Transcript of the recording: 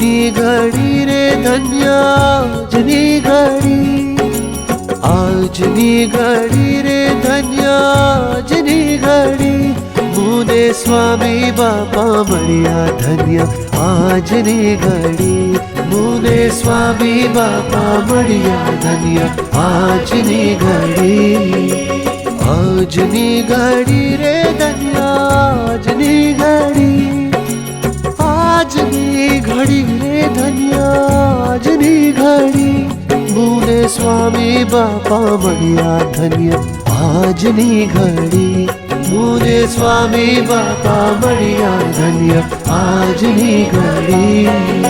આજની ઘડી રે ધન્ય આજની ઘડી, આજની ઘડી રે ધન્ય આજની ઘડી, મુને સ્વામી બાપા મળ્યા ધન્ય આજની ઘડી, મુને સ્વામી બાપા મળ્યા ધન્ય આજની ઘડી, આજની ઘડી રે ધન્ય આજની ઘડી, આજની ઘડી રે ધન્ય આજની ઘડી, મુને સ્વામી બાપા મળ્યા ધન્ય આજની ઘડી, મુને સ્વામી બાપા મળ્યા ધન્ય આજની ઘડી.